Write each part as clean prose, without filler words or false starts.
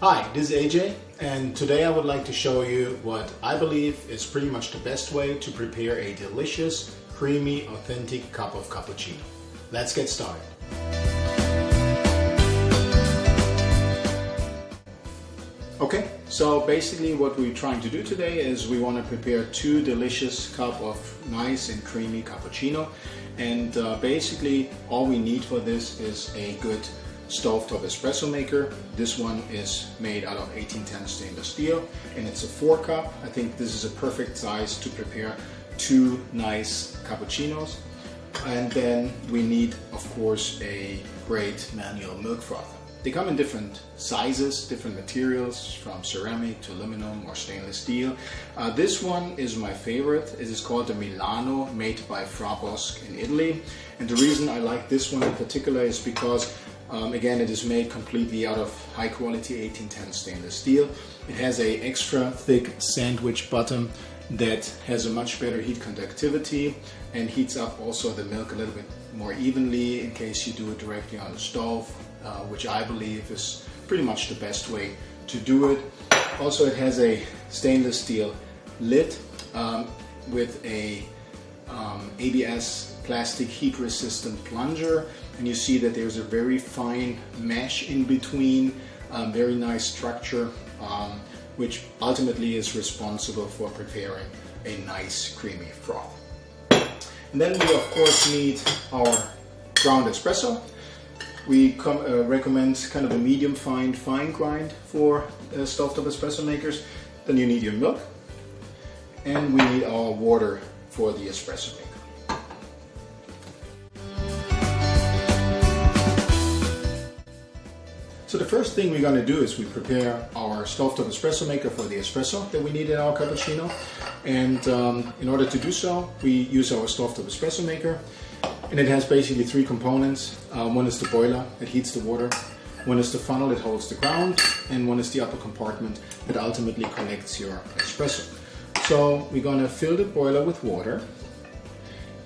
Hi, this is AJ, and today I would like to show you what I believe is pretty much the best way to prepare a delicious, creamy, authentic cup of cappuccino. Let's get started. Okay, so basically what we're trying to do today is we want to prepare two delicious cup of nice and creamy cappuccino, and basically all we need for this is a good stovetop espresso maker. This one is made out of 1810 stainless steel and it's a 4-cup. I think this is a perfect size to prepare two nice cappuccinos. And then we need, of course, a great manual milk frother. They come in different sizes, different materials, from ceramic to aluminum or stainless steel. This one is my favorite. It is called the Milano, made by Frabosk in Italy. And the reason I like this one in particular is because again, it is made completely out of high quality 1810 stainless steel. It has a extra thick sandwich bottom that has a much better heat conductivity and heats up also the milk a little bit more evenly in case you do it directly on the stove, which I believe is pretty much the best way to do it. Also, it has a stainless steel lid with a ABS plastic heat resistant plunger, and you see that there's a very fine mesh in between, very nice structure, which ultimately is responsible for preparing a nice creamy froth. And then we of course need our ground espresso. We recommend kind of a medium fine grind for stovetop espresso makers. Then you need your milk, and we need our water for the espresso maker. So the first thing we're going to do is we prepare our stovetop espresso maker for the espresso that we need in our cappuccino. And in order to do so, we use our stovetop espresso maker. And it has basically three components. One is the boiler that heats the water. One is the funnel that holds the ground. And one is the upper compartment that ultimately collects your espresso. So we're going to fill the boiler with water.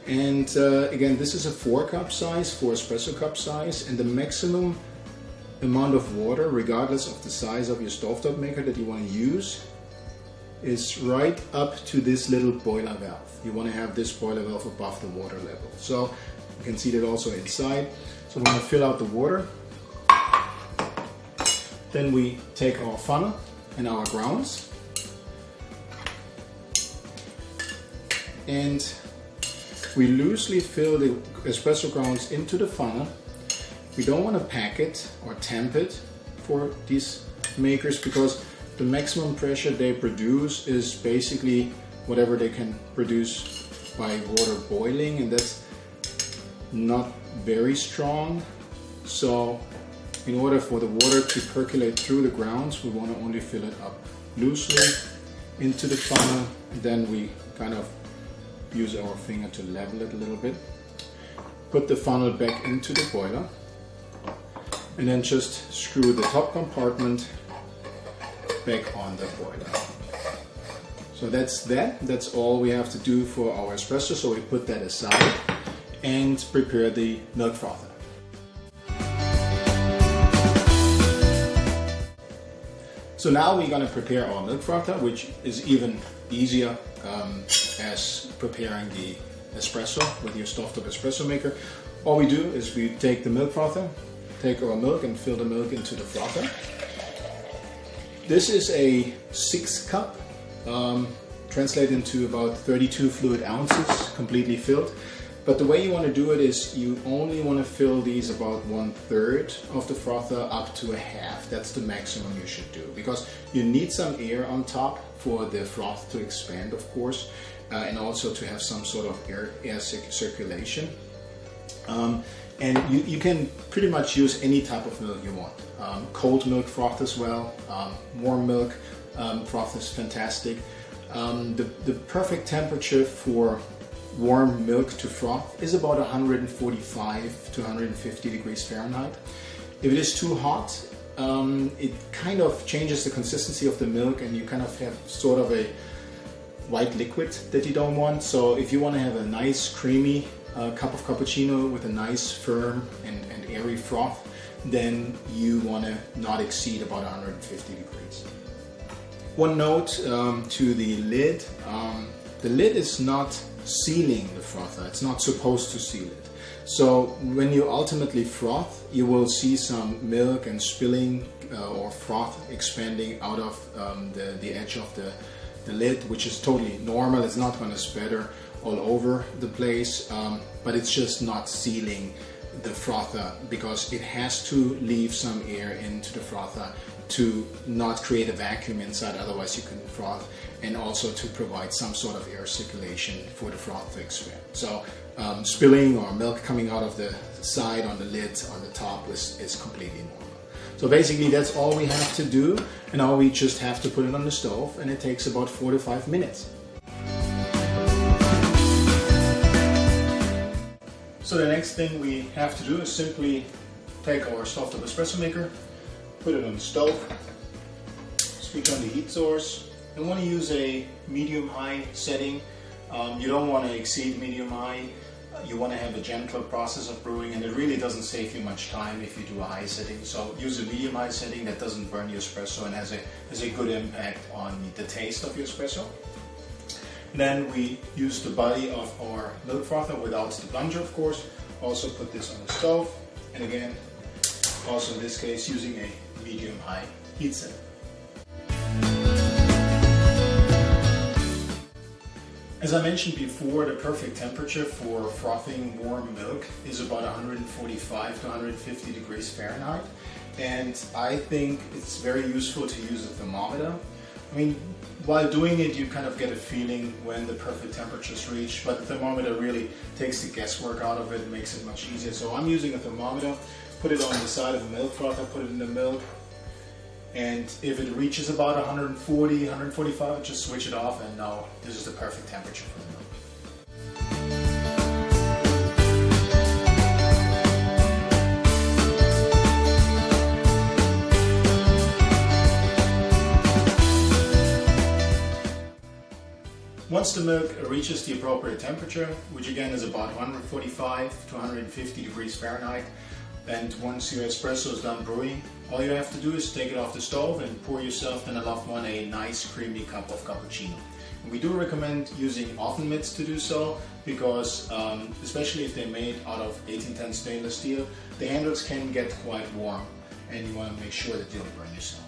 And again, this is a 4-cup size, 4 espresso cup size, and the maximum amount of water, regardless of the size of your stovetop maker that you want to use, is right up to this little boiler valve. You want to have this boiler valve above the water level. So you can see that also inside. So we're going to fill out the water. Then we take our funnel and our grounds, and we loosely fill the espresso grounds into the funnel. We don't want to pack it or tamp it for these makers because the maximum pressure they produce is basically whatever they can produce by water boiling, and that's not very strong. So in order for the water to percolate through the grounds, we want to only fill it up loosely into the funnel, and then we kind of use our finger to level it a little bit. Put the funnel back into the boiler, and then just screw the top compartment back on the boiler. So that's all we have to do for our espresso. So we put that aside and prepare the milk frother. So now we're going to prepare our milk frother, which is even easier as preparing the espresso with your stovetop espresso maker. All we do is we take the milk frother, take our milk and fill the milk into the frother. This is a 6-cup, translated into about 32 fluid ounces, completely filled. But the way you want to do it is you only want to fill these about 1/3 of the frother up to a half. That's the maximum you should do, because you need some air on top for the froth to expand, of course, and also to have some sort of air circulation. And you can pretty much use any type of milk you want. Cold milk froth as well, warm milk froth is fantastic. The perfect temperature for warm milk to froth is about 145 to 150 degrees Fahrenheit. If it is too hot, it kind of changes the consistency of the milk and you kind of have sort of a white liquid that you don't want. So if you want to have a nice creamy cup of cappuccino with a nice firm and airy froth, then you want to not exceed about 150 degrees. One note to the lid. The lid is not sealing the frother. It's not supposed to seal it. So when you ultimately froth, you will see some milk and spilling or froth expanding out of the edge of the lid, which is totally normal. It's not going to spatter all over the place, but it's just not sealing the frother because it has to leave some air into the frother to not create a vacuum inside, otherwise you couldn't froth, and also to provide some sort of air circulation for the froth to expand. So spilling or milk coming out of the side on the lid on the top is completely normal. So basically that's all we have to do, and now we just have to put it on the stove, and it takes about 4 to 5 minutes. So the next thing we have to do is simply take our stovetop espresso maker, put it on the stove, switch on the heat source. You want to use a medium-high setting. You don't want to exceed medium-high. You want to have a gentle process of brewing, and it really doesn't save you much time if you do a high setting. So use a medium-high setting that doesn't burn your espresso and has a good impact on the taste of your espresso. Then we use the body of our milk frother without the plunger, of course. Also put this on the stove, and again, also in this case, using a medium-high heat setting. As I mentioned before, the perfect temperature for frothing warm milk is about 145 to 150 degrees Fahrenheit, and I think it's very useful to use a thermometer. I mean, while doing it, you kind of get a feeling when the perfect temperature is reached, but the thermometer really takes the guesswork out of it and makes it much easier. So I'm using a thermometer, put it on the side of the milk frother, put it in the milk, and if it reaches about 140, 145, just switch it off, and now this is the perfect temperature for the milk. Once the milk reaches the appropriate temperature, which again is about 145 to 150 degrees Fahrenheit, and once your espresso is done brewing, all you have to do is take it off the stove and pour yourself and a loved one a nice creamy cup of cappuccino. And we do recommend using oven mitts to do so because, especially if they're made out of 1810 stainless steel, the handles can get quite warm, and you want to make sure that you don't burn yourself.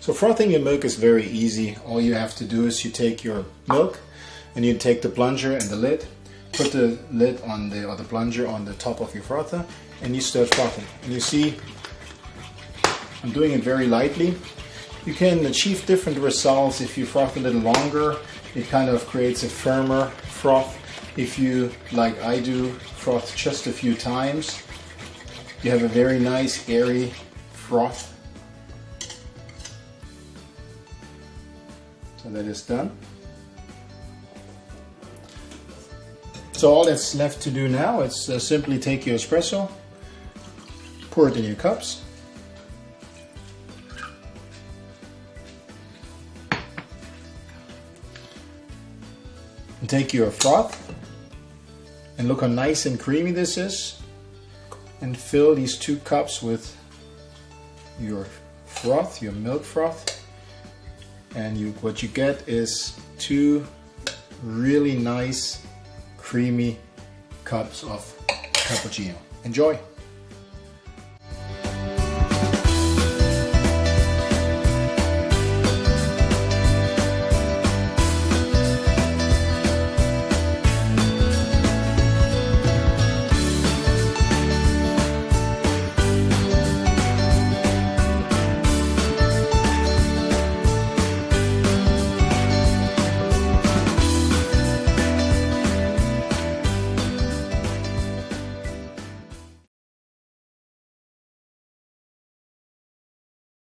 So frothing your milk is very easy. All you have to do is you take your milk and you take the plunger and the lid, put the lid on or the plunger on the top of your frother, and you start frothing. And you see, I'm doing it very lightly. You can achieve different results if you froth a little longer. It kind of creates a firmer froth. If you, like I do, froth just a few times, you have a very nice airy froth. So that is done. So all that's left to do now is simply take your espresso, pour it in your cups, and take your froth, and look how nice and creamy this is, and fill these 2 cups with your froth, your milk froth. And what you get is 2 really nice creamy cups of cappuccino. Enjoy!